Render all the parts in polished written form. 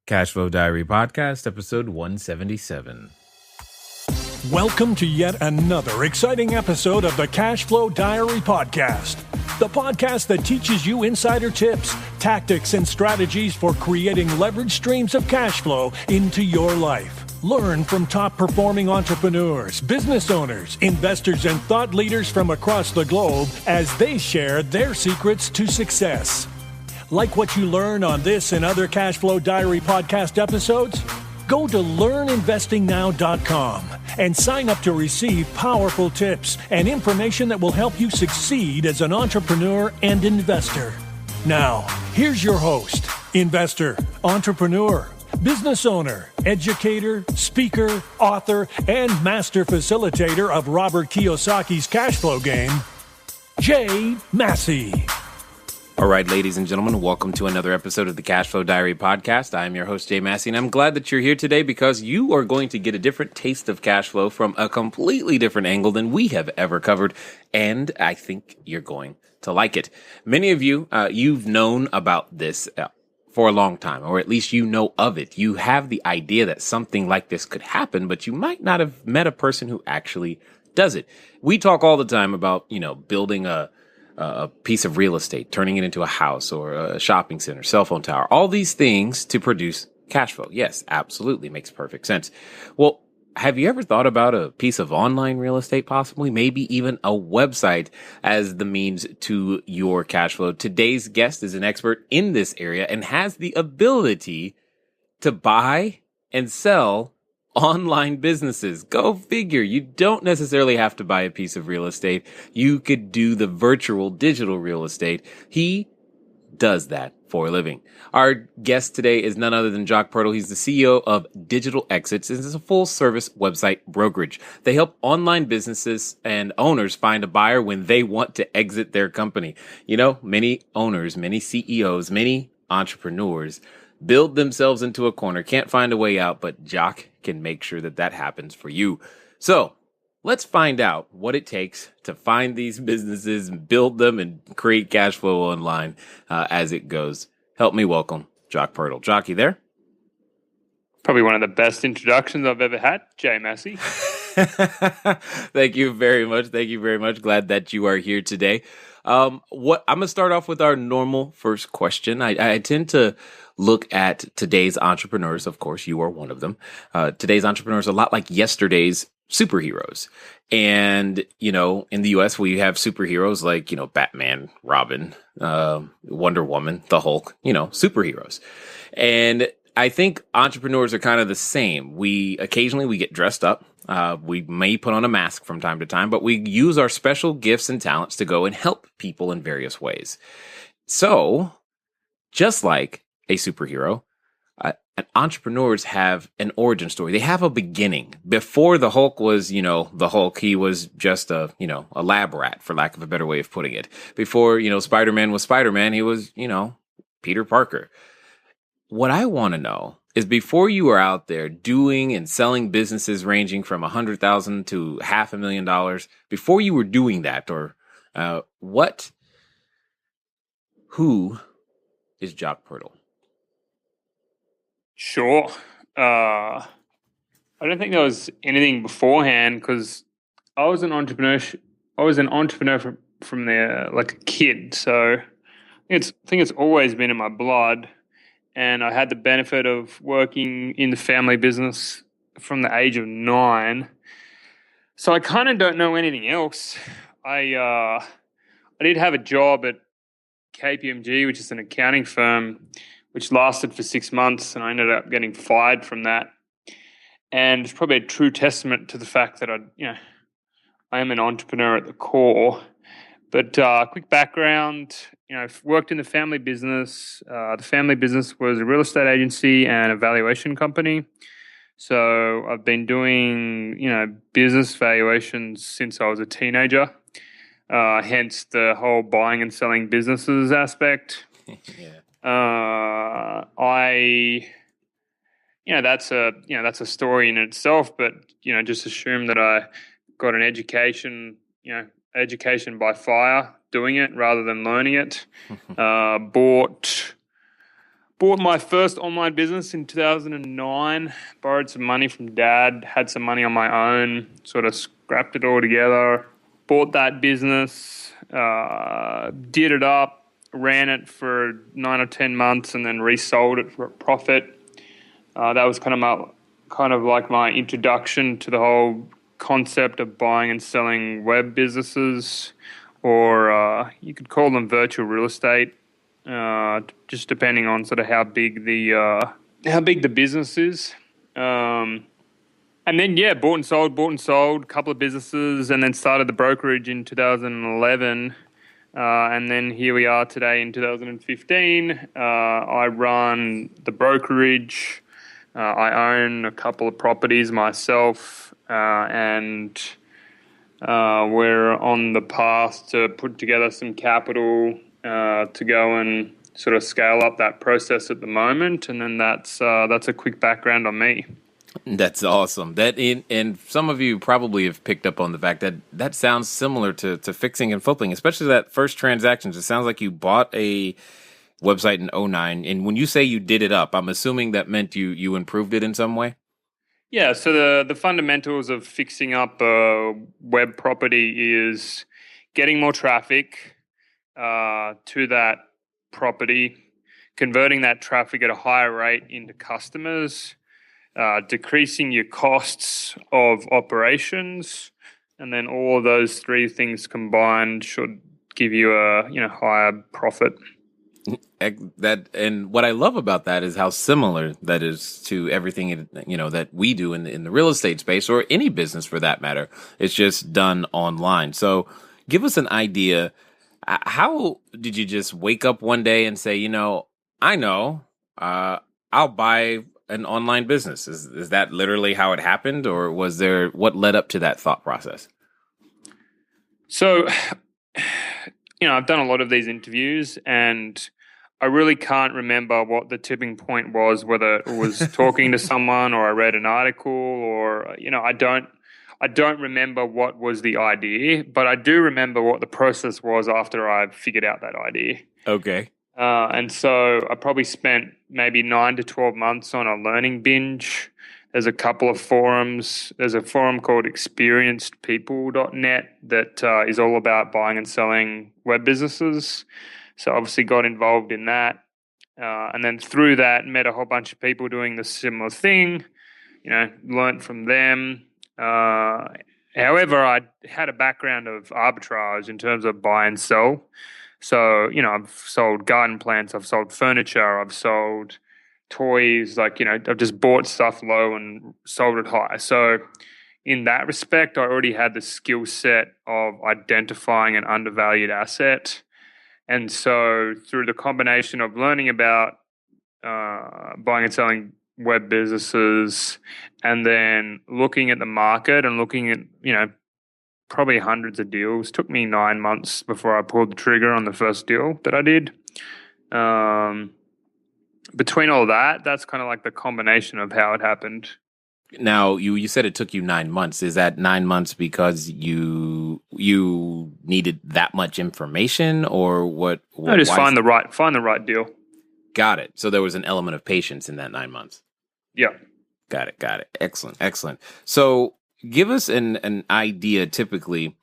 Cashflow Diary Podcast, episode 177. Welcome to yet another exciting episode of the Cashflow Diary Podcast, the podcast that teaches you insider tips, tactics, and strategies for creating leverage streams of cash flow into your life. Learn from top-performing entrepreneurs, business owners, investors, and thought leaders from across the globe as they share their secrets to success. Like what you learn on this and other Cashflow Diary podcast episodes? Go to learninvestingnow.com and sign up to receive powerful tips and information that will help you succeed as an entrepreneur and investor. Now, here's your host, investor, entrepreneur, business owner, educator, speaker, author, and master facilitator of Robert Kiyosaki's cash flow game, Jay Massey. All right, ladies and gentlemen, welcome to another episode of the Cashflow Diary Podcast. I am your host, Jay Massey, and I'm glad that you're here today because you are going to get a different taste of cash flow from a completely different angle than we have ever covered, and I think you're going to like it. Many of you, you've known about this for a long time, or at least you know of it. You have the idea that something like this could happen, but you might not have met a person who actually does it. We talk all the time about, building a piece of real estate, turning it into a house or a shopping center, cell phone tower, all these things to produce cash flow. Yes, absolutely. Makes perfect sense. Well, have you ever thought about a piece of online real estate, possibly, maybe even a website as the means to your cash flow? Today's guest is an expert in this area and has the ability to buy and sell online businesses. Go figure. You don't necessarily have to buy a piece of real estate. You could do the virtual digital real estate. He does that for a living. Our guest today is none other than Jock Purtle. He's the CEO of Digital Exits. This is a full service website brokerage. They help online businesses and owners find a buyer when they want to exit their company. Many owners, many CEOs, many entrepreneurs build themselves into a corner, can't find a way out, but Jock can make sure that that happens for you. So let's find out what it takes to find these businesses and build them and create cash flow online as it goes. Help me welcome Jock Purtle. Jock, you there? Probably one of the best introductions I've ever had, Jay Massey. Thank you very much. Thank you very much. Glad that you are here today. I'm going to start off with our normal first question. I tend to look at today's entrepreneurs. Of course, you are one of them. Today's entrepreneurs are a lot like yesterday's superheroes. And, in the US, we have superheroes like, Batman, Robin, Wonder Woman, the Hulk, superheroes. And I think entrepreneurs are kind of the same. Occasionally we get dressed up. We may put on a mask from time to time, but we use our special gifts and talents to go and help people in various ways. So just like a superhero, entrepreneurs have an origin story. They have a beginning. Before the Hulk was, the Hulk, he was just a lab rat, for lack of a better way of putting it. Before, Spider-Man was Spider-Man, he was, Peter Parker. What I want to know is before you were out there doing and selling businesses ranging from $100,000 to $500,000, before you were doing that, or who is Jock Purtle? Sure. I don't think there was anything beforehand because I was an entrepreneur. From there, like a kid. So I think it's always been in my blood. And I had the benefit of working in the family business from the age of 9. So I kind of don't know anything else. I did have a job at KPMG, which is an accounting firm, which lasted for 6 months, and I ended up getting fired from that. And it's probably a true testament to the fact that I am an entrepreneur at the core. But quick background, I've worked in the family business. The family business was a real estate agency and a valuation company. So I've been doing, business valuations since I was a teenager. Hence the whole buying and selling businesses aspect. Yeah. That's a story in itself. But just assume that I got an education by fire doing it rather than learning it. Bought Bought my first online business in 2009, borrowed some money from dad, had some money on my own, sort of scrapped it all together, bought that business, did it up, ran it for 9 or 10 months and then resold it for a profit. That was kind of like my introduction to the whole concept of buying and selling web businesses, or you could call them virtual real estate. Just depending on sort of how big the business is. And then, bought and sold, a couple of businesses, and then started the brokerage in 2011. And then here we are today in 2015. I run the brokerage. I own a couple of properties myself, and we're on the path to put together some capital to go and sort of scale up that process at the moment. And then that's a quick background on me. That's awesome. And some of you probably have picked up on the fact that sounds similar to fixing and flipping, especially that first transactions. It sounds like you bought a website in 2009, and when you say you did it up, I'm assuming that meant you improved it in some way? Yeah, so the fundamentals of fixing up a web property is getting more traffic to that property, converting that traffic at a higher rate into customers, decreasing your costs of operations, and then all of those three things combined should give you a higher profit. And what I love about that is how similar that is to everything that we do in the real estate space, or any business for that matter. It's just done online. So give us an idea. How did you just wake up one day and say, I know, I'll buy an online business? Is that literally how it happened, or was there what led up to that thought process? So, I've done a lot of these interviews, and I really can't remember what the tipping point was, whether it was talking to someone or I read an article, or I don't remember what was the idea, but I do remember what the process was after I figured out that idea. Okay. And so I probably spent maybe 9 to 12 months on a learning binge. There's a couple of forums. There's a forum called experiencedpeople.net that is all about buying and selling web businesses. So obviously got involved in that. And then through that, met a whole bunch of people doing the similar thing, learned from them. However, I had a background of arbitrage in terms of buy and sell. So, I've sold garden plants, I've sold furniture, I've sold toys, I've just bought stuff low and sold it high. So in that respect, I already had the skill set of identifying an undervalued asset. And so through the combination of learning about buying and selling web businesses, and then looking at the market and looking at, probably hundreds of deals. Took me 9 months before I pulled the trigger on the first deal that I did. Between all that, that's kind of like the combination of how it happened. Now, you said it took you 9 months. Is that 9 months because you needed that much information, or what? I just find the right deal. Got it. So there was an element of patience in that 9 months. Yeah. Got it. Excellent. So give us an idea, typically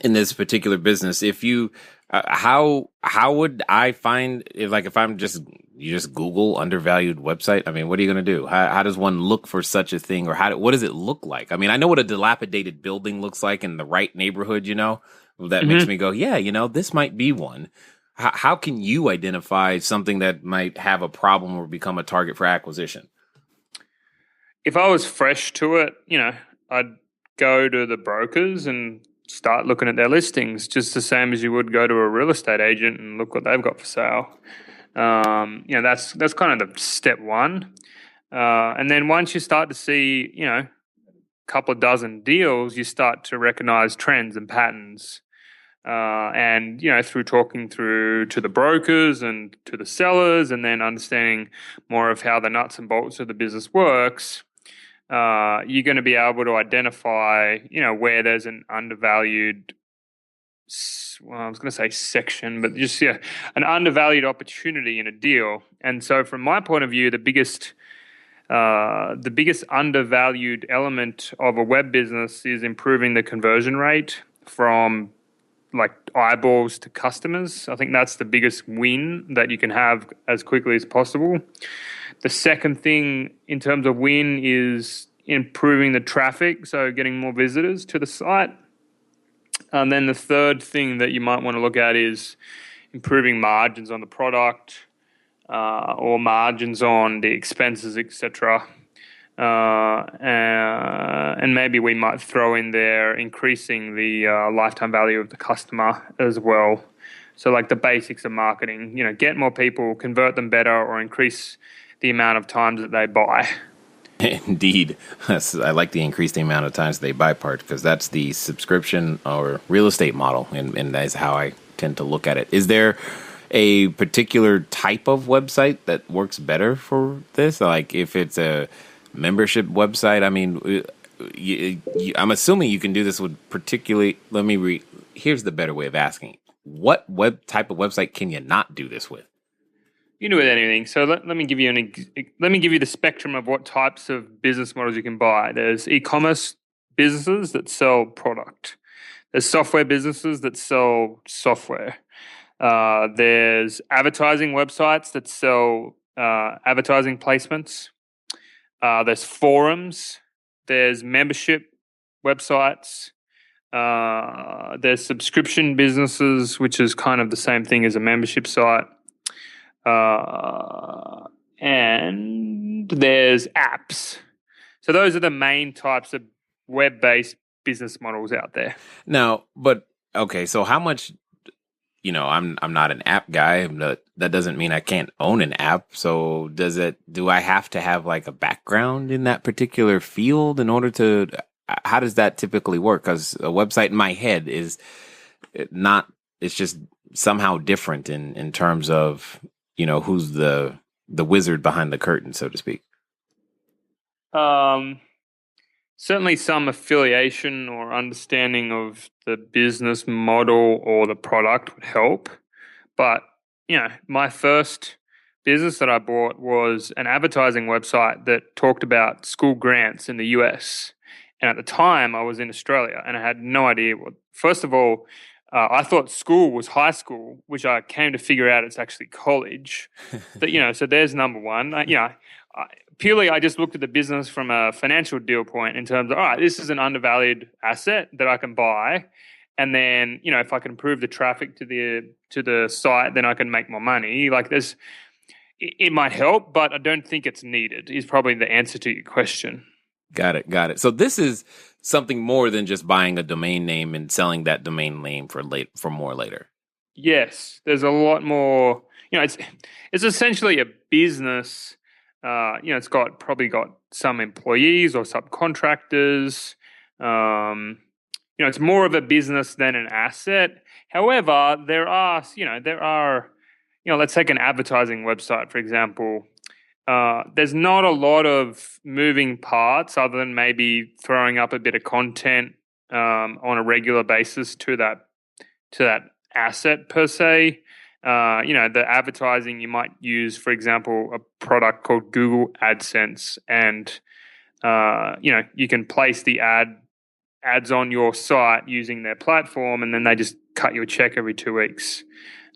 in this particular business, if you how would I find, if I'm you just Google undervalued website? I mean, what are you going to do? How does one look for such a thing, or what does it look like? I mean, I know what a dilapidated building looks like in the right neighborhood, that makes me go, yeah, this might be one. How can you identify something that might have a problem or become a target for acquisition? If I was fresh to it, I'd go to the brokers and start looking at their listings, just the same as you would go to a real estate agent and look what they've got for sale. That's kind of the step one. And then once you start to see, a couple of dozen deals, you start to recognize trends and patterns. And through talking through to the brokers and to the sellers, and then understanding more of how the nuts and bolts of the business works, you're going to be able to identify, where there's an undervalued well, I was going to say section, but just an undervalued opportunity in a deal. And so, from my point of view, the biggest undervalued element of a web business is improving the conversion rate from like eyeballs to customers. I think that's the biggest win that you can have as quickly as possible. The second thing in terms of win is improving the traffic, so getting more visitors to the site. And then the third thing that you might want to look at is improving margins on the product or margins on the expenses, etc. And maybe we might throw in there increasing the lifetime value of the customer as well. So like the basics of marketing, get more people, convert them better, or increase the amount of times that they buy. Indeed. I like the increased amount of times they buy part, because that's the subscription or real estate model, and that's how I tend to look at it. Is there a particular type of website that works better for this? Like if it's a membership website, I mean, I'm assuming you can do this with particularly, here's the better way of asking. What type of website can you not do this with? You can do with anything. So let me give you the spectrum of what types of business models you can buy. There's e-commerce businesses that sell product. There's software businesses that sell software. There's advertising websites that sell advertising placements. There's forums. There's membership websites. There's subscription businesses, which is kind of the same thing as a membership site. And there's apps. So those are the main types of web-based business models out there. Now, but okay, so how much, I'm not an app guy, but that doesn't mean I can't own an app. So do I have to have like a background in that particular field in order to, how does that typically work? Because a website in my head is not, it's just somehow different in terms of, who's the wizard behind the curtain, so to speak. Certainly some affiliation or understanding of the business model or the product would help. But, my first business that I bought was an advertising website that talked about school grants in the US. And at the time I was in Australia and I had no idea what, first of all, I thought school was high school, which I came to figure out it's actually college. But, so there's number one. Purely, I just looked at the business from a financial deal point in terms of, all right, this is an undervalued asset that I can buy. And then, if I can improve the traffic to the site, then I can make more money. Like it might help, but I don't think it's needed is probably the answer to your question. Got it. So this is something more than just buying a domain name and selling that domain name for more later. Yes, there's a lot more. It's essentially a business. It's probably got some employees or subcontractors. It's more of a business than an asset. However, there are, let's take an advertising website, for example. There's not a lot of moving parts other than maybe throwing up a bit of content on a regular basis to that asset per se. The advertising you might use, for example, a product called Google AdSense, and you can place the ads on your site using their platform, and then they just cut you a check every 2 weeks.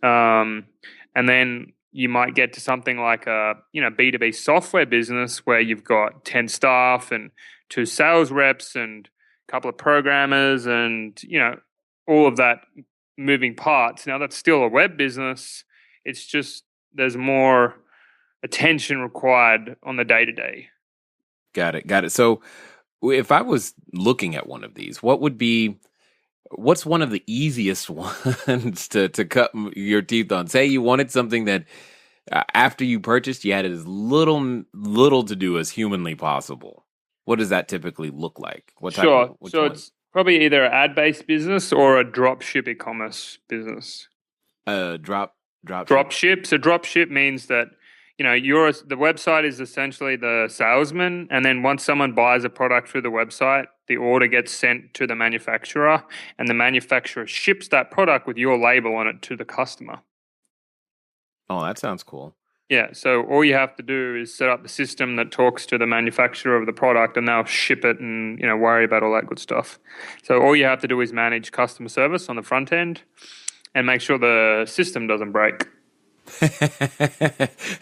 And then you might get to something like a B2B software business where you've got 10 staff and 2 sales reps and a couple of programmers and all of that moving parts. Now that's still a web business. It's just there's more attention required on the day-to-day. Got it. So if I was looking at one of these, what's one of the easiest ones to cut your teeth on? Say you wanted something that after you purchased, you had as little to do as humanly possible. What does that typically look like? It's probably either an ad-based business or a dropship e-commerce business. Dropship. So dropship means that the website is essentially the salesman, and then once someone buys a product through the website, the order gets sent to the manufacturer, and the manufacturer ships that product with your label on it to the customer. Oh, that sounds cool. Yeah, so all you have to do is set up the system that talks to the manufacturer of the product, and they'll ship it and worry about all that good stuff. So all you have to do is manage customer service on the front end and make sure the system doesn't break.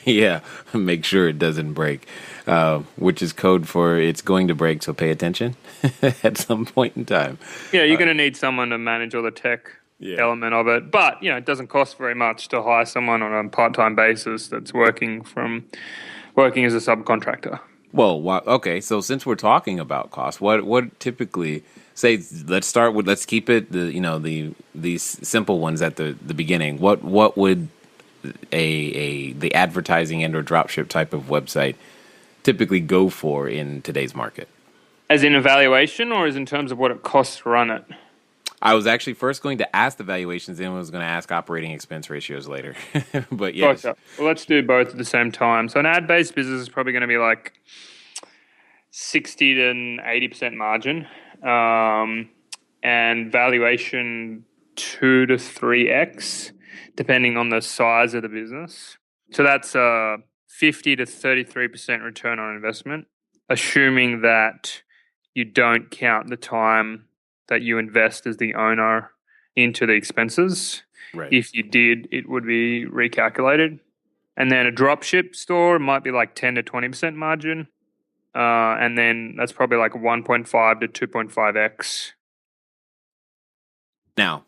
Yeah, make sure it doesn't break, which is code for it's going to break, so pay attention at some point in time. Yeah, you're going to need someone to manage all the tech element of it. But, it doesn't cost very much to hire someone on a part-time basis that's working as a subcontractor. Well, okay, so since we're talking about cost, what typically say let's keep it these simple ones at the beginning. What would the advertising and or dropship type of website typically go for in today's market? As in evaluation, or as in terms of what it costs to run it? I was actually first going to ask the valuations, then I was going to ask operating expense ratios later. But yes. Gotcha. Well, let's do both at the same time. So an ad-based business is probably going to be like 60 to 80% margin, and valuation 2 to 3x, depending on the size of the business. So that's a 50 to 33% return on investment, assuming that you don't count the time that you invest as the owner into the expenses. Right. If you did, it would be recalculated. And then a dropship store might be like 10 to 20% margin. And then that's probably like 1.5 to 2.5x. Now,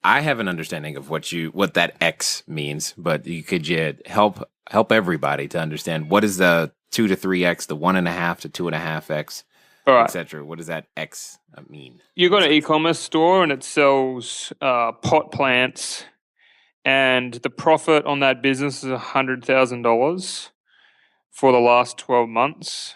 I have an understanding of what that X means, but could you help everybody to understand what is the 2 to 3x, the 1.5 to 2.5x, etc. What does that X mean? You got an e-commerce store and it sells pot plants, and the profit on that business is $100,000 for the last 12 months.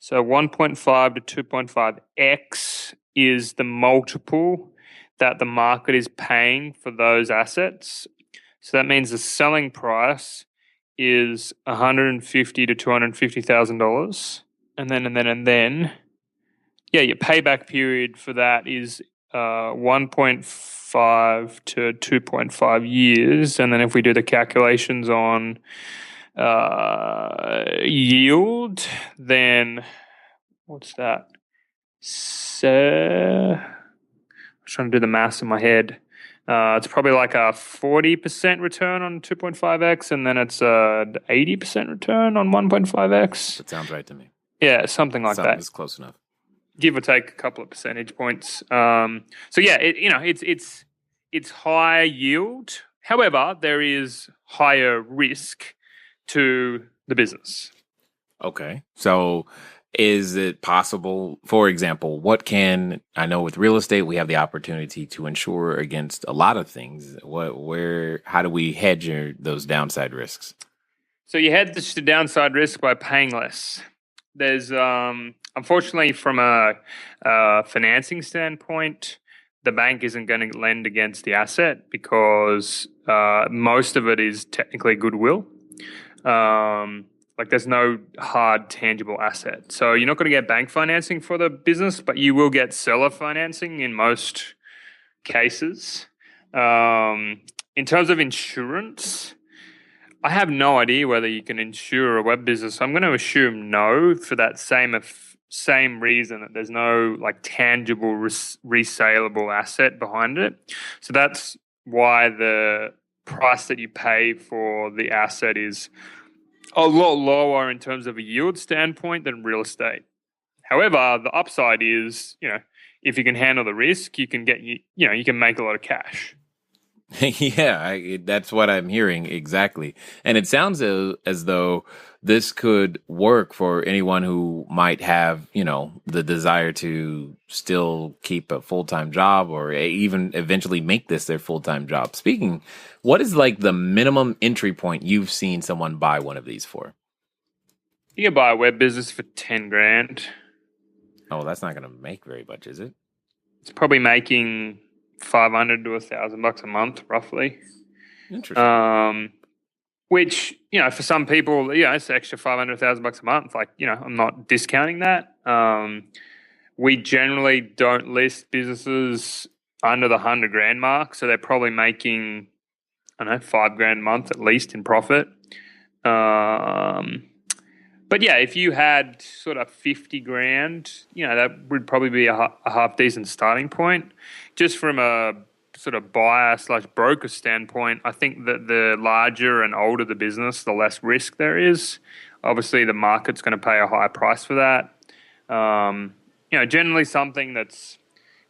So 1.5 to 2.5x is the multiple that the market is paying for those assets. So that means the selling price is $150,000 to $250,000, and then your payback period for that is 1.5 to 2.5 years, and then if we do the calculations on yield, then what's that? So I'm trying to do the maths in my head. It's probably like a 40% return on 2.5x, and then it's an 80% return on 1.5x. That sounds right to me. Yeah, something like that. It's close enough. Give or take a couple of percentage points. It's higher yield. However, there is higher risk to the business. Okay. So is it possible, for example, I know with real estate, we have the opportunity to insure against a lot of things. How do we hedge those downside risks? So you hedge the downside risk by paying less. There's, unfortunately, from a financing standpoint, the bank isn't going to lend against the asset because most of it is technically goodwill. There's no hard, tangible asset. So you're not going to get bank financing for the business, but you will get seller financing in most cases. In terms of insurance, I have no idea whether you can insure a web business. I'm going to assume no, for that same reason, that there's no tangible resaleable asset behind it. So that's why the price that you pay for the asset is a lot lower in terms of a yield standpoint than real estate. However, the upside is, if you can handle the risk, you can make a lot of cash. Yeah, that's what I'm hearing exactly. And it sounds as though this could work for anyone who might have, the desire to still keep a full-time job or even eventually make this their full-time job. Speaking, what is the minimum entry point you've seen someone buy one of these for? You can buy a web business for $10,000. Oh, that's not going to make very much, is it? It's probably making $500 to $1,000 a month, roughly. Interesting. which, for some people, it's an extra $500,000 a month. Like, I'm not discounting that. We generally don't list businesses under the 100 grand mark. So they're probably making, I don't know, 5 grand a month at least in profit. But yeah, if you had sort of 50 grand, that would probably be a half decent starting point. Just from a sort of buyer/broker standpoint, I think that the larger and older the business, the less risk there is. Obviously, the market's going to pay a higher price for that. Generally something that's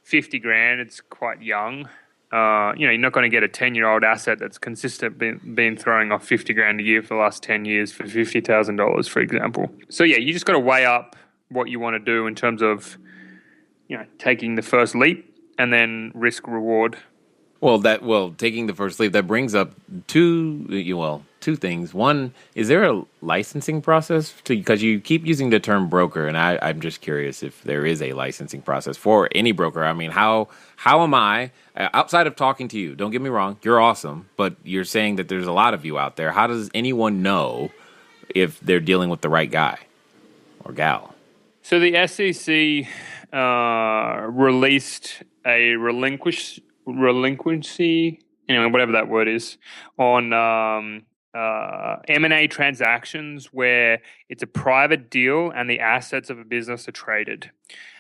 50 grand, it's quite young. You're not going to get a 10-year-old asset that's consistently been throwing off 50 grand a year for the last 10 years for $50,000, for example. So yeah, you just got to weigh up what you want to do in terms of, taking the first leap and then risk reward. Well, taking the first leap, that brings up two things. One, is there a licensing process because you keep using the term broker, and I'm just curious if there is a licensing process for any broker. I mean, how am I, outside of talking to you, don't get me wrong, you're awesome, but you're saying that there's a lot of you out there. How does anyone know if they're dealing with the right guy or gal? So the SEC released a relinquency, whatever that word is, on M&A transactions where it's a private deal and the assets of a business are traded.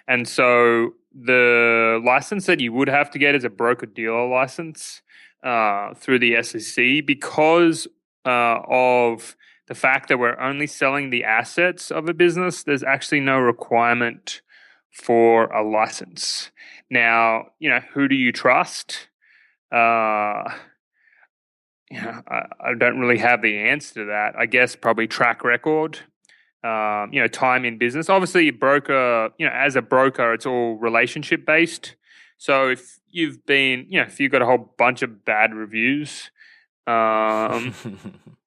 And so the license that you would have to get is a broker-dealer license through the SEC because of the fact that we're only selling the assets of a business. There's actually no requirement for a license. Now, who do you trust? I don't really have the answer to that. I guess probably track record, time in business. Obviously, broker, as a broker, it's all relationship based. So if you've got a whole bunch of bad reviews,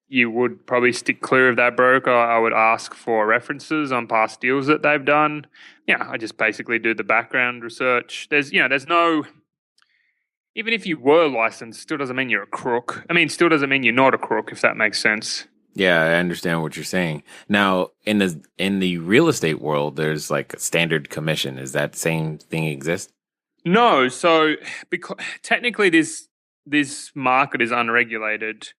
you would probably stick clear of that broker. I would ask for references on past deals that they've done. I just basically do the background research. There's no, even if you were licensed, still doesn't mean you're a crook. I mean, still doesn't mean you're not a crook, if that makes sense. Yeah, I understand what you're saying. Now, in the real estate world, there's like a standard commission. Is that same thing exist? No. So because technically this market is unregulated.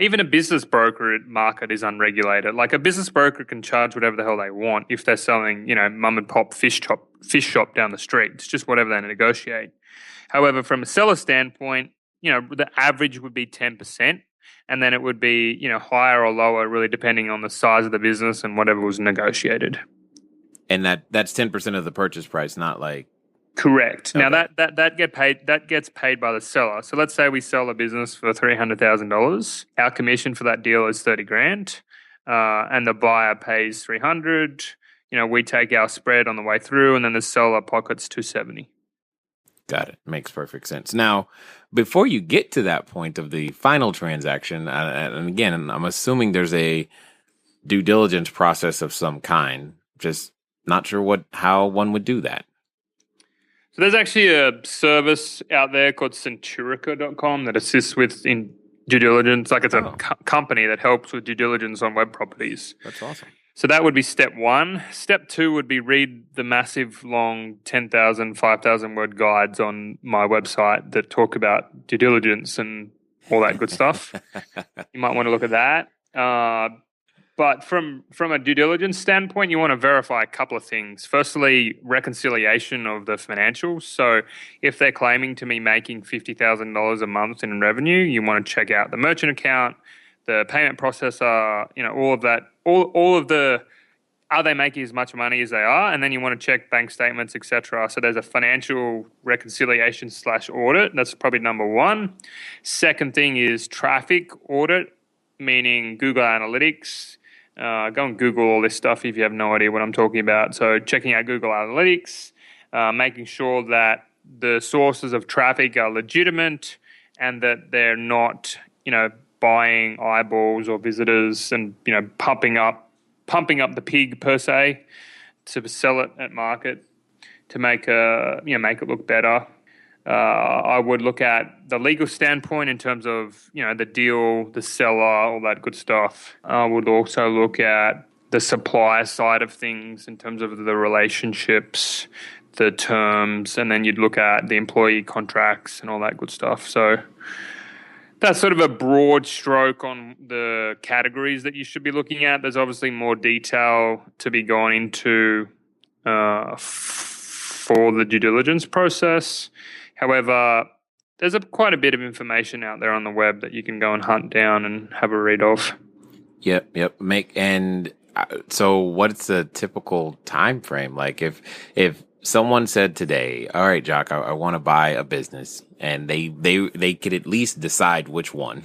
Even a business broker market is unregulated. Like a business broker can charge whatever the hell they want if they're selling, mum and pop fish shop down the street. It's just whatever they negotiate. However, from a seller standpoint, the average would be 10%, and then it would be, higher or lower, really depending on the size of the business and whatever was negotiated. And that's 10% of the purchase price, not like. Correct. Okay. Now that gets paid by the seller. So let's say we sell a business for $300,000. Our commission for that deal is 30 grand, and the buyer pays 300. We take our spread on the way through, and then the seller pockets 270. Got it. Makes perfect sense. Now, before you get to that point of the final transaction, and again, I'm assuming there's a due diligence process of some kind. Just not sure how one would do that. So there's actually a service out there called Centurica.com that assists with in due diligence. Like it's a company that helps with due diligence on web properties. That's awesome. So that would be step one. Step two would be read the massive, long 10,000, 5,000 word guides on my website that talk about due diligence and all that good stuff. You might want to look at that. But from a due diligence standpoint, you want to verify a couple of things. Firstly, reconciliation of the financials. So if they're claiming to me making $50,000 a month in revenue, you want to check out the merchant account, the payment processor, all of that, all of the, are they making as much money as they are? And then you want to check bank statements, etc. So there's a financial reconciliation / audit. That's probably number one. Second thing is traffic audit, meaning Google Analytics. Go and Google all this stuff if you have no idea what I'm talking about. So checking out Google Analytics, making sure that the sources of traffic are legitimate and that they're not, buying eyeballs or visitors and, pumping up the pig per se to sell it at market to make it look better. I would look at the legal standpoint in terms of, the deal, the seller, all that good stuff. I would also look at the supplier side of things in terms of the relationships, the terms, and then you'd look at the employee contracts and all that good stuff. So that's sort of a broad stroke on the categories that you should be looking at. There's obviously more detail to be gone into for the due diligence process. However, there's quite a bit of information out there on the web that you can go and hunt down and have a read of. Yep. So what's the typical time frame? Like if someone said today, all right, Jock, I want to buy a business, and they could at least decide which one,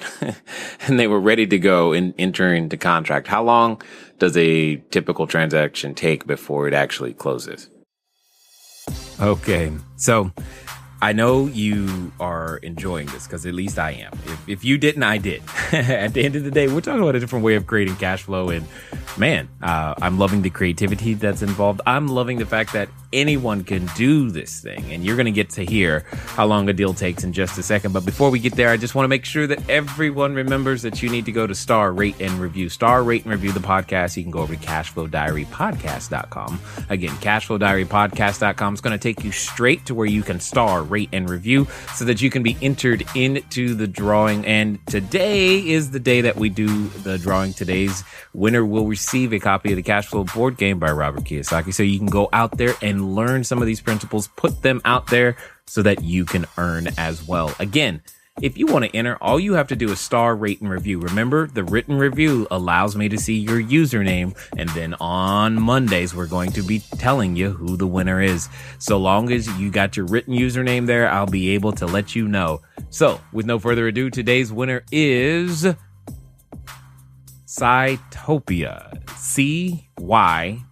and they were ready to go and enter into contract, how long does a typical transaction take before it actually closes? Okay, so I know you are enjoying this because at least I am. If you didn't, I did. At the end of the day, we're talking about a different way of creating cash flow. And man, I'm loving the creativity that's involved. I'm loving the fact that anyone can do this thing. And you're going to get to hear how long a deal takes in just a second. But before we get there, I just want to make sure that everyone remembers that you need to go to Star, Rate, and Review. Star, Rate, and Review the podcast. You can go over to CashflowDiaryPodcast.com. Again, CashflowDiaryPodcast.com is going to take you straight to where you can star, rate, and review so that you can be entered into the drawing. And today is the day that we do the drawing. Today's winner will receive a copy of the Cashflow board game by Robert Kiyosaki. So you can go out there and learn some of these principles, put them out there so that you can earn as well. Again, if you want to enter, all you have to do is star, rate, and review. Remember, the written review allows me to see your username. And then on Mondays, we're going to be telling you who the winner is. So long as you got your written username there, I'll be able to let you know. So with no further ado, today's winner is Cytopia. Cytopia.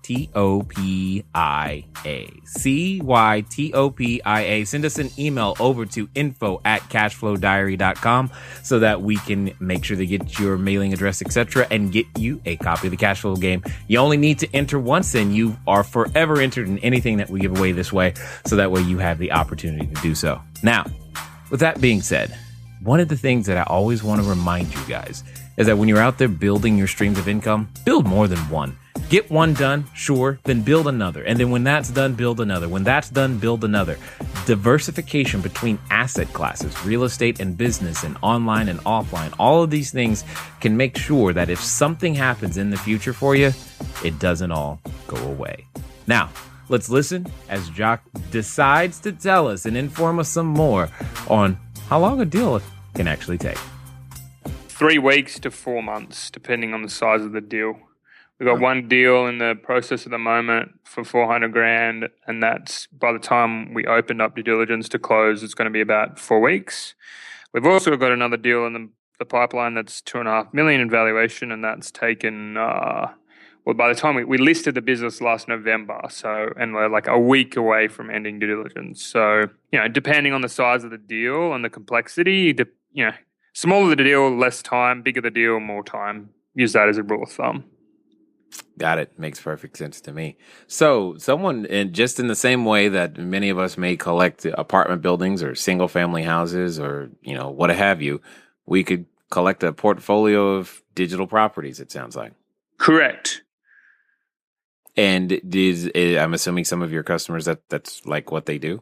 Cytopia. Send us an email over to info@cashflowdiary.com so that we can make sure to get your mailing address, etc., and get you a copy of the Cashflow game. You only need to enter once, and you are forever entered in anything that we give away this way, so that way you have the opportunity to do so. Now, with that being said, one of the things that I always want to remind you guys is that when you're out there building your streams of income, build more than one. Get one done, sure, then build another. And then when that's done, build another. When that's done, build another. Diversification between asset classes, real estate and business, and online and offline, all of these things can make sure that if something happens in the future for you, it doesn't all go away. Now, let's listen as Jock decides to tell us and inform us some more on how long a deal can actually take. 3 weeks to 4 months, depending on the size of the deal. We've got one deal in the process at the moment for $400,000, and that's by the time we opened up due diligence to close, it's going to be about 4 weeks. We've also got another deal in the pipeline that's $2.5 million in valuation, and that's taken, by the time we listed the business last November, and we're like a week away from ending due diligence. So, depending on the size of the deal and the complexity, smaller the deal, less time, bigger the deal, more time. Use that as a rule of thumb. Got it. Makes perfect sense to me. So someone, and just in the same way that many of us may collect apartment buildings or single family houses or, what have you, we could collect a portfolio of digital properties, it sounds like. Correct. And I'm assuming some of your customers, that's like what they do?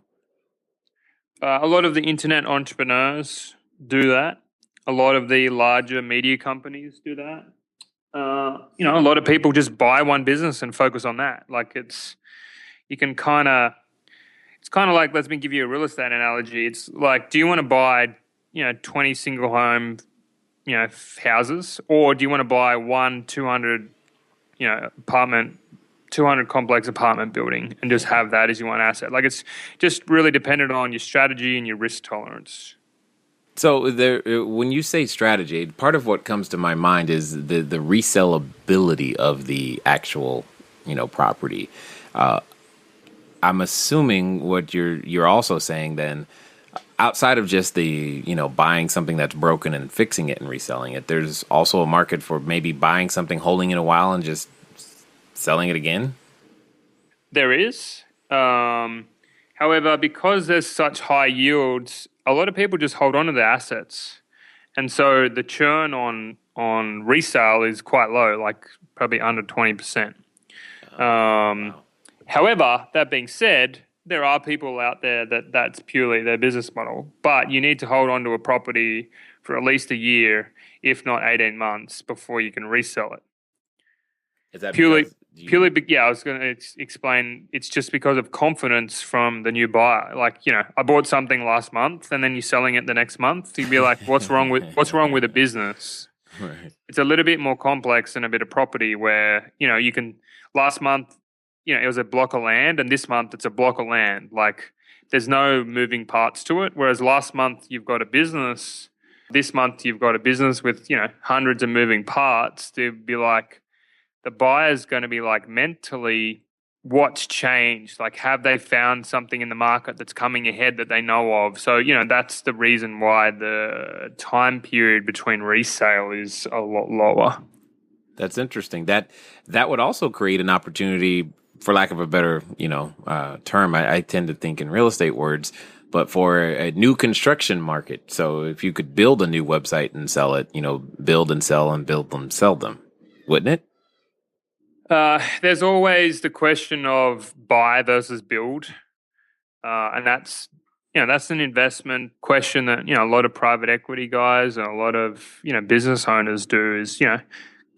A lot of the internet entrepreneurs do that. A lot of the larger media companies do that. A lot of people just buy one business and focus on that. It's kind of like, let me give you a real estate analogy. It's like, do you want to buy, 20 single home, houses, or do you want to buy 200, 200 complex apartment building and just have that as your one asset? It's just really dependent on your strategy and your risk tolerance. So when you say strategy, part of what comes to my mind is the resellability of the actual, property. I'm assuming what you're also saying then, outside of just the, buying something that's broken and fixing it and reselling it, there's also a market for maybe buying something, holding it a while, and just selling it again? There is. However, because there's such high yields, a lot of people just hold on to their assets. And so the churn on resale is quite low, like probably under 20%. Wow. However, that being said, there are people out there that's purely their business model. But you need to hold on to a property for at least a year, if not 18 months, before you can resell it. Is that Purely, because yeah, I was going to explain. It's just because of confidence from the new buyer. Like, I bought something last month, and then you're selling it the next month. You'd be like, what's wrong with the business? Right. It's a little bit more complex than a bit of property where, you can, last month, it was a block of land, and this month it's a block of land. Like, there's no moving parts to it. Whereas last month you've got a business, this month you've got a business with, hundreds of moving parts. They'd be like, the buyer's going to be like, mentally, what's changed? Like, have they found something in the market that's coming ahead that they know of? So, that's the reason why the time period between resale is a lot lower. That's interesting. That would also create an opportunity, for lack of a better, term. I tend to think in real estate words, but for a new construction market. So if you could build a new website and sell it, build and sell and build them, sell them, wouldn't it? There's always the question of buy versus build. And that's an investment question that, a lot of private equity guys and a lot of, business owners do is,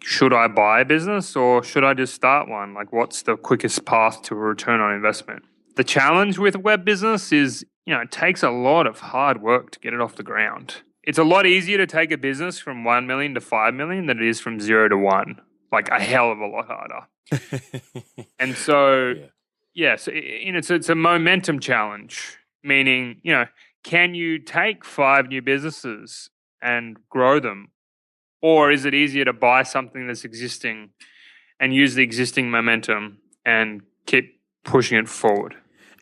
should I buy a business or should I just start one? Like, what's the quickest path to a return on investment? The challenge with web business is, it takes a lot of hard work to get it off the ground. It's a lot easier to take a business from 1 million to 5 million than it is from 0 to 1. Like, a hell of a lot harder. And so, so it's a momentum challenge, meaning, can you take 5 new businesses and grow them? Or is it easier to buy something that's existing and use the existing momentum and keep pushing it forward?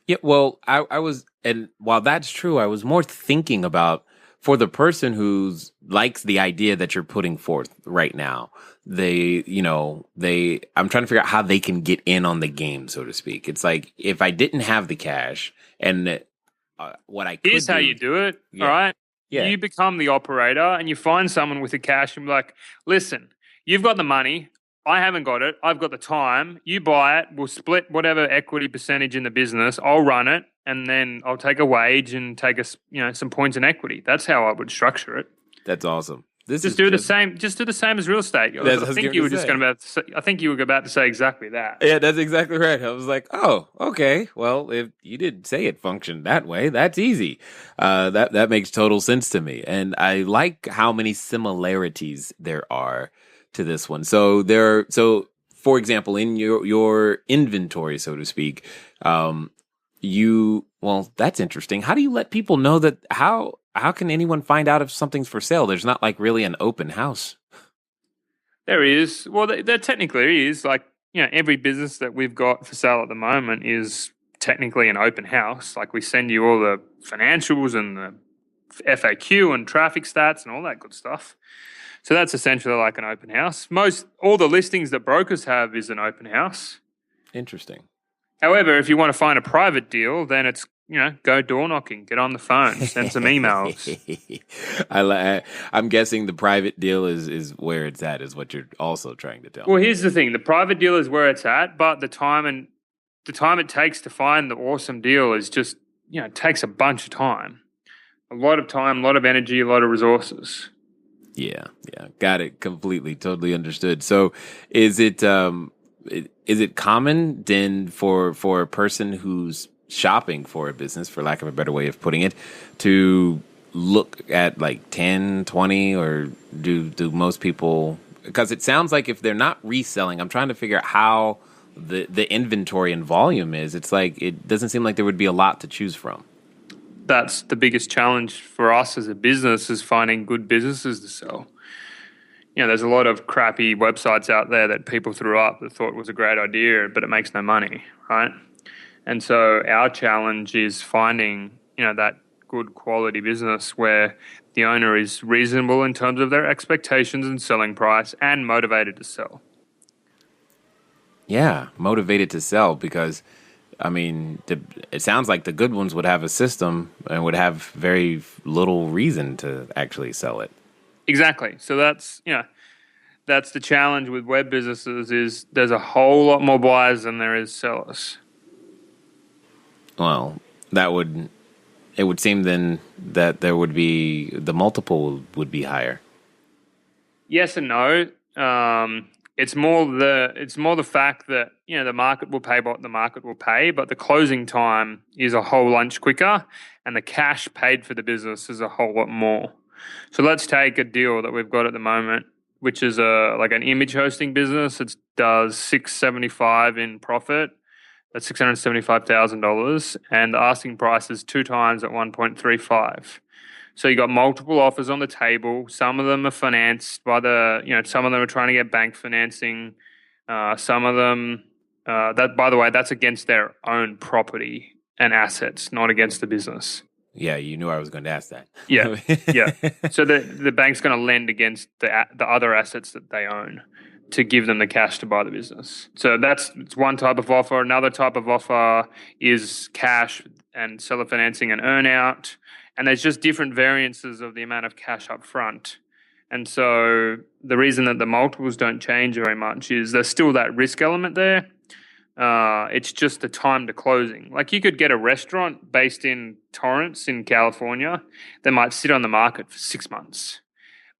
Yeah, well, I was, and while that's true, I was more thinking about, for the person who likes the idea that you're putting forth right now, I'm trying to figure out how they can get in on the game, so to speak. It's like, if I didn't have the cash and what I could Here's how you do it, all right? Yeah. You become the operator and you find someone with the cash and be like, listen, you've got the money. I haven't got it. I've got the time. You buy it. We'll split whatever equity percentage in the business. I'll run it. And then I'll take a wage and take some points in equity. That's how I would structure it. That's awesome. Just do the same as real estate. I think you were about to say exactly that. Yeah, that's exactly right. I was like, oh, okay. Well, if you didn't say it functioned that way, that's easy. That makes total sense to me. And I like how many similarities there are to this one. So for example, in your inventory, so to speak, that's interesting. How do you let people know that? How can anyone find out if something's for sale? There's not like really an open house. There is. Well, there technically is. Like, every business that we've got for sale at the moment is technically an open house. Like, we send you all the financials and the FAQ and traffic stats and all that good stuff. So that's essentially like an open house. All the listings that brokers have is an open house. Interesting. However, if you want to find a private deal, then it's, go door knocking, get on the phone, send some emails. I'm guessing the private deal is where it's at, is what you're also trying to tell me. Well, here's the thing. The private deal is where it's at, but the time it takes to find the awesome deal is just, it takes a bunch of time. A lot of time, a lot of energy, a lot of resources. Yeah. Got it. Completely, totally understood. So is it common then for a person who's shopping for a business, for lack of a better way of putting it, to look at like 10, 20, or do most people, because it sounds like if they're not reselling, I'm trying to figure out how the inventory and volume is. It's like, it doesn't seem like there would be a lot to choose from. That's the biggest challenge for us as a business, is finding good businesses to sell. There's a lot of crappy websites out there that people threw up that thought was a great idea, but it makes no money, right? And so our challenge is finding, that good quality business where the owner is reasonable in terms of their expectations and selling price and motivated to sell. Yeah, motivated to sell, because I mean, it sounds like the good ones would have a system and would have very little reason to actually sell it. Exactly. So that's the challenge with web businesses is there's a whole lot more buyers than there is sellers. Well, it would seem then that the multiple would be higher. Yes and no. It's more the fact that the market will pay what the market will pay, but the closing time is a whole lunch quicker, and the cash paid for the business is a whole lot more. So let's take a deal that we've got at the moment, which is like an image hosting business. It does $675 in profit. That's $675,000, and the asking price is 2 times at 1.35. So you got multiple offers on the table. Some of them are financed by some of them are trying to get bank financing. Some of them, that by the way, that's against their own property and assets, not against the business. Yeah, you knew I was going to ask that. Yeah, yeah. So the bank's going to lend against the other assets that they own to give them the cash to buy the business. So it's one type of offer. Another type of offer is cash and seller financing and earn out. And there's just different variances of the amount of cash up front. And so the reason that the multiples don't change very much is there's still that risk element there. It's just the time to closing. Like you could get a restaurant based in Torrance in California that might sit on the market for 6 months.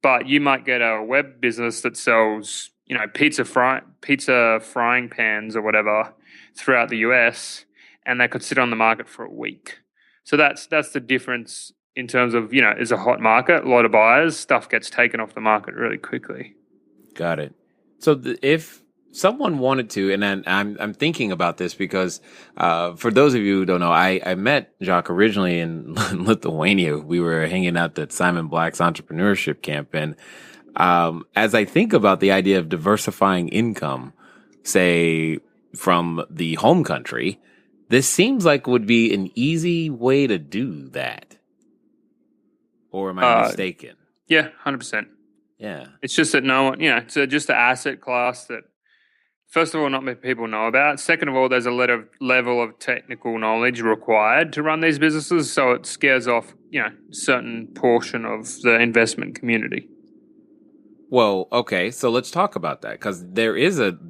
But you might get a web business that sells, pizza frying pans or whatever throughout the US, and they could sit on the market for a week. So that's the difference in terms of, is a hot market, a lot of buyers, stuff gets taken off the market really quickly. Got it. So if someone wanted to, and then I'm thinking about this because for those of you who don't know, I met Jock originally in Lithuania. We were hanging out at Simon Black's entrepreneurship camp. And as I think about the idea of diversifying income, say from the home country, this seems like would be an easy way to do that. Or am I mistaken? Yeah, 100%. Yeah. It's just that no one, it's just an asset class that, first of all, not many people know about. Second of all, there's a level of technical knowledge required to run these businesses, so it scares off, certain portion of the investment community. Well, okay, so let's talk about that because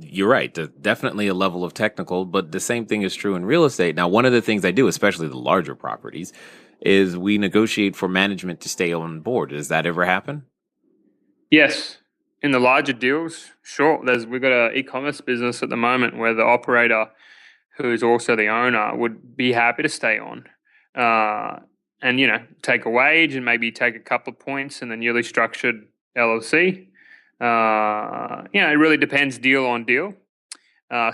you're right, there's definitely a level of technical, but the same thing is true in real estate. Now, one of the things I do, especially the larger properties, is we negotiate for management to stay on board. Does that ever happen? Yes. In the larger deals, sure. We've got an e-commerce business at the moment where the operator, who is also the owner, would be happy to stay on. And, take a wage and maybe take a couple of points in the newly structured LLC. It really depends deal on deal.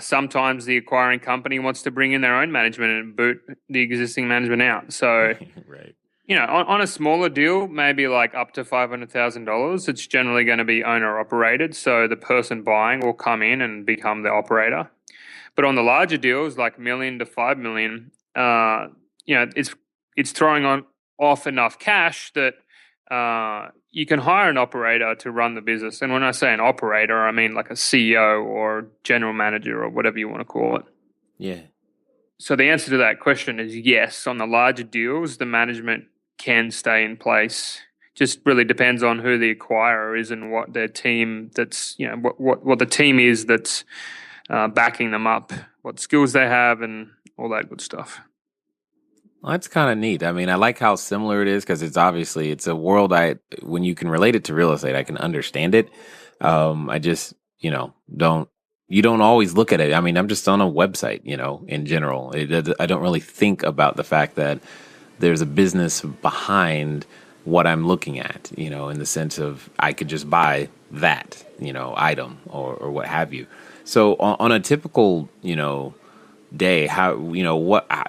Sometimes the acquiring company wants to bring in their own management and boot the existing management out. So, right. On a smaller deal, maybe like up to $500,000, it's generally going to be owner operated. So the person buying will come in and become the operator. But on the larger deals, like $1 million to $5 million, it's throwing off enough cash that you can hire an operator to run the business. And when I say an operator, I mean like a CEO or general manager or whatever you want to call it. Yeah. So the answer to that question is yes. On the larger deals, the management can stay in place. Just really depends on who the acquirer is and what their team what the team is that's backing them up, what skills they have and all that good stuff. Well, that's kind of neat. I mean, I like how similar it is because it's a world when you can relate it to real estate, I can understand it. I just, you don't always look at it. I mean, I'm just on a website, in general. I don't really think about the fact that there's a business behind what I'm looking at, in the sense of I could just buy that, item or what have you. So on a typical, day,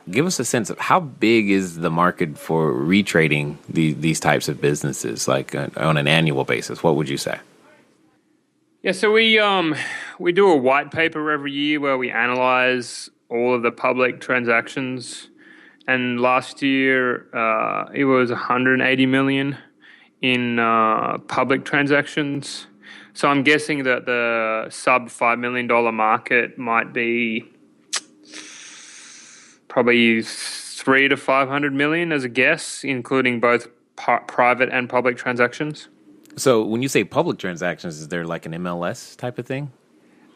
give us a sense of how big is the market for retrading these types of businesses, like on an annual basis? What would you say? Yeah, so we do a white paper every year where we analyze all of the public transactions. And last year, it was 180 million in public transactions. So I'm guessing that the sub $5 million market might be probably 3 to 500 million as a guess, including both private and public transactions. So when you say public transactions, is there like an MLS type of thing?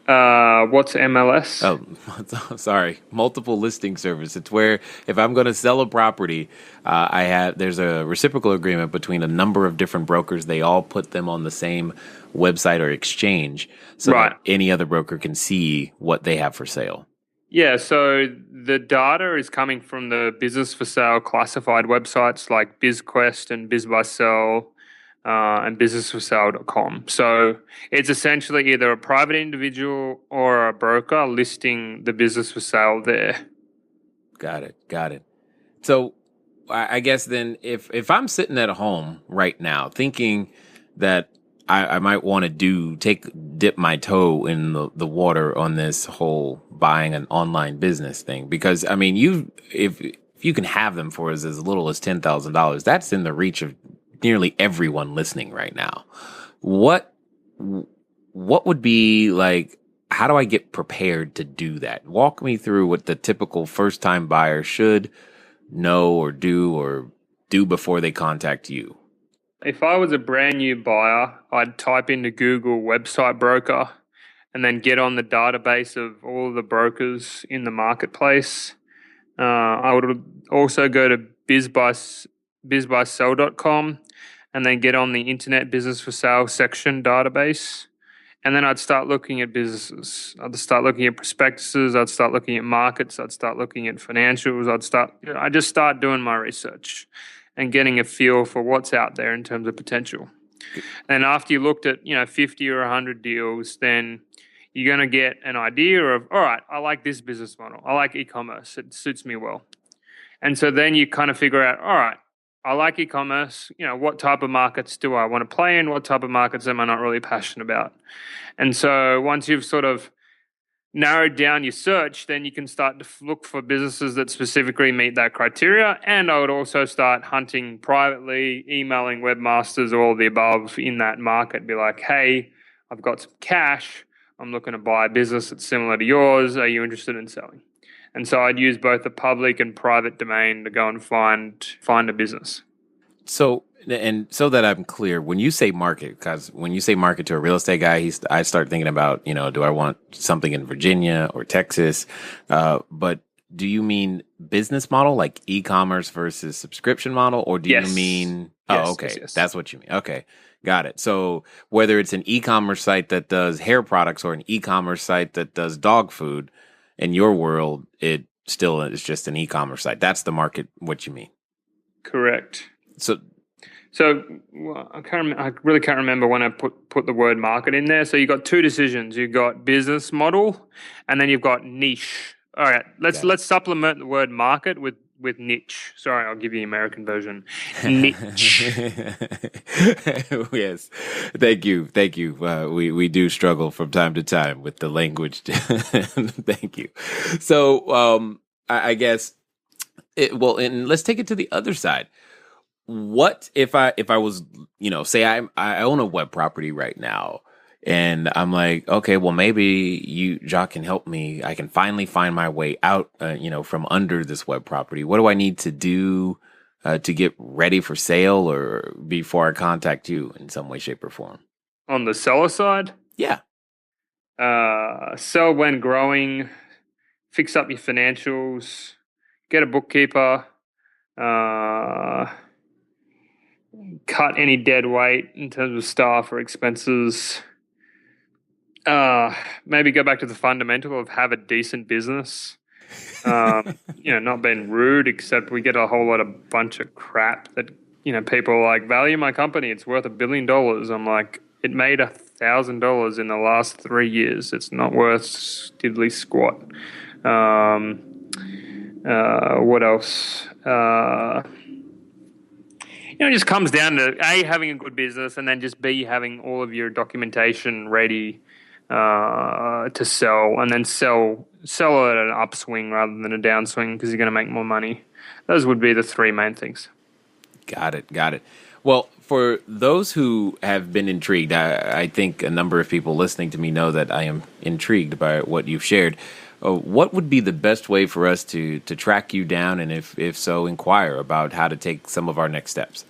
What's MLS? Oh, sorry. Multiple listing service. It's where if I'm going to sell a property, there's a reciprocal agreement between a number of different brokers. They all put them on the same website or exchange so that any other broker can see what they have for sale. Yeah, so the data is coming from the business for sale classified websites like BizQuest and BizBuySell and businessforsale.com. So it's essentially either a private individual or a broker listing the business for sale there. Got it. So I guess then if I'm sitting at home right now thinking that I might want to dip my toe in the water on this whole buying an online business thing, because I mean, if you can have them for as little as $10,000, that's in the reach of nearly everyone listening right now. What would be like? How do I get prepared to do that? Walk me through what the typical first time buyer should know or do before they contact you. If I was a brand new buyer, I'd type into Google website broker and then get on the database of all of the brokers in the marketplace. I would also go to bizbuysell.com and then get on the Internet Business for Sale section database. And then I'd start looking at businesses. I'd start looking at prospectuses. I'd start looking at markets. I'd start looking at financials. I just start doing my research and getting a feel for what's out there in terms of potential. And after you looked at 50 or 100 deals, then you're going to get an idea of, all right, I like this business model. I like e-commerce. It suits me well. And so then you kind of figure out, all right, I like e-commerce. What type of markets do I want to play in? What type of markets am I not really passionate about? And so once you've sort of narrowed down your search, then you can start to look for businesses that specifically meet that criteria. And I would also start hunting privately, emailing webmasters, all of the above in that market. Be like, hey, I've got some cash. I'm looking to buy a business that's similar to yours. Are you interested in selling? And so I'd use both the public and private domain to go and find a business. So that I'm clear, when you say market, because when you say market to a real estate guy, I start thinking about, do I want something in Virginia or Texas? But do you mean business model, like e-commerce versus subscription model? Or do you mean, yes. That's what you mean. Okay. Got it. So whether it's an e-commerce site that does hair products or an e-commerce site that does dog food, in your world, it still is just an e-commerce site. That's the market, what you mean. Correct. So I really can't remember when I put the word market in there. So you got two decisions. You've got business model, and then you've got niche. All right, let's supplement the word market with niche. Sorry, I'll give you the American version. Niche. Yes, thank you. We do struggle from time to time with the language. Thank you. So I guess and let's take it to the other side. What if I was, say I own a web property right now, and I'm like, okay, well maybe you, Jock, can help me. I can finally find my way out, from under this web property. What do I need to do to get ready for sale, or before I contact you in some way, shape, or form? On the seller side? Yeah. Sell when growing, fix up your financials, get a bookkeeper, cut any dead weight in terms of staff or expenses. Maybe go back to the fundamental of have a decent business. Not being rude, except we get a whole bunch of crap that, people are like, value my company, it's worth $1 billion. I'm like, it made $1,000 in the last 3 years. It's not worth diddly squat. What else? It just comes down to A, having a good business, and then just B, having all of your documentation ready to sell, and then sell at an upswing rather than a downswing, because you're going to make more money. Those would be the three main things. Got it. Well, for those who have been intrigued, I think a number of people listening to me know that I am intrigued by what you've shared. what would be the best way for us to track you down, and if so, inquire about how to take some of our next steps?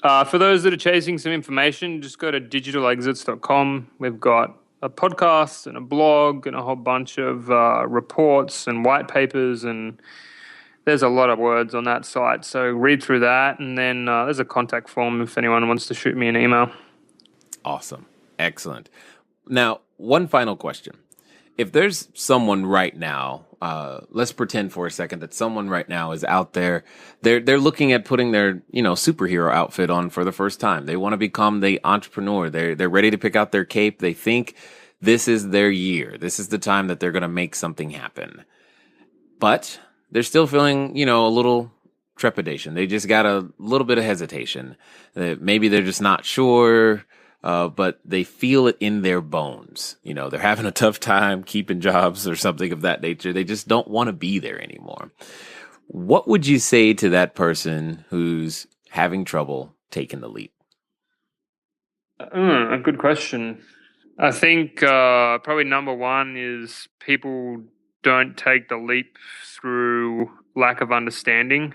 For those that are chasing some information, just go to digitalexits.com. We've got a podcast and a blog and a whole bunch of reports and white papers, and there's a lot of words on that site. So read through that, and then there's a contact form if anyone wants to shoot me an email. Awesome. Excellent. Now, one final question. If there's someone right now, let's pretend for a second that someone right now is out there. They're looking at putting their superhero outfit on for the first time. They want to become the entrepreneur. They're ready to pick out their cape. They think this is their year. This is the time that they're going to make something happen. But they're still feeling a little trepidation. They just got a little bit of hesitation. Maybe they're just not sure. But they feel it in their bones. They're having a tough time keeping jobs or something of that nature. They just don't want to be there anymore. What would you say to that person who's having trouble taking the leap? A good question. I think probably number one is people don't take the leap through lack of understanding.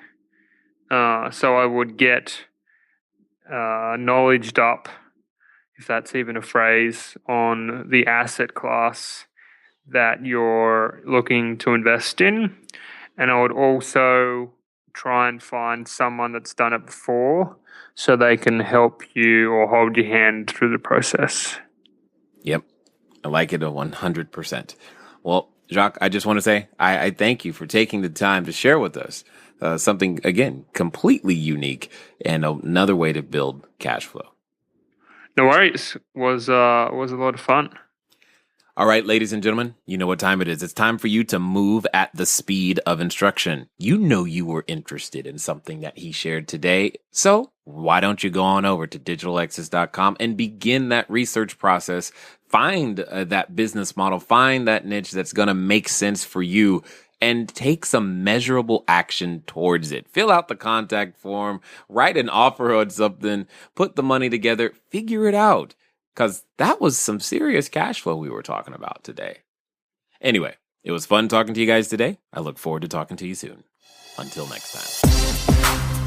So I would get knowledged up, if that's even a phrase, on the asset class that you're looking to invest in. And I would also try and find someone that's done it before so they can help you or hold your hand through the process. Yep. I like it 100%. Well, Jock, I just want to say I thank you for taking the time to share with us something, again, completely unique and another way to build cash flow. No worries. Was a lot of fun. All right, ladies and gentlemen, you know what time it is. It's time for you to move at the speed of instruction. You were interested in something that he shared today. So why don't you go on over to digitalexits.com and begin that research process. Find that business model. Find that niche that's going to make sense for you, and take some measurable action towards it. Fill out the contact form, write an offer on something, put the money together, figure it out. Because that was some serious cash flow we were talking about today. Anyway, it was fun talking to you guys today. I look forward to talking to you soon. Until next time.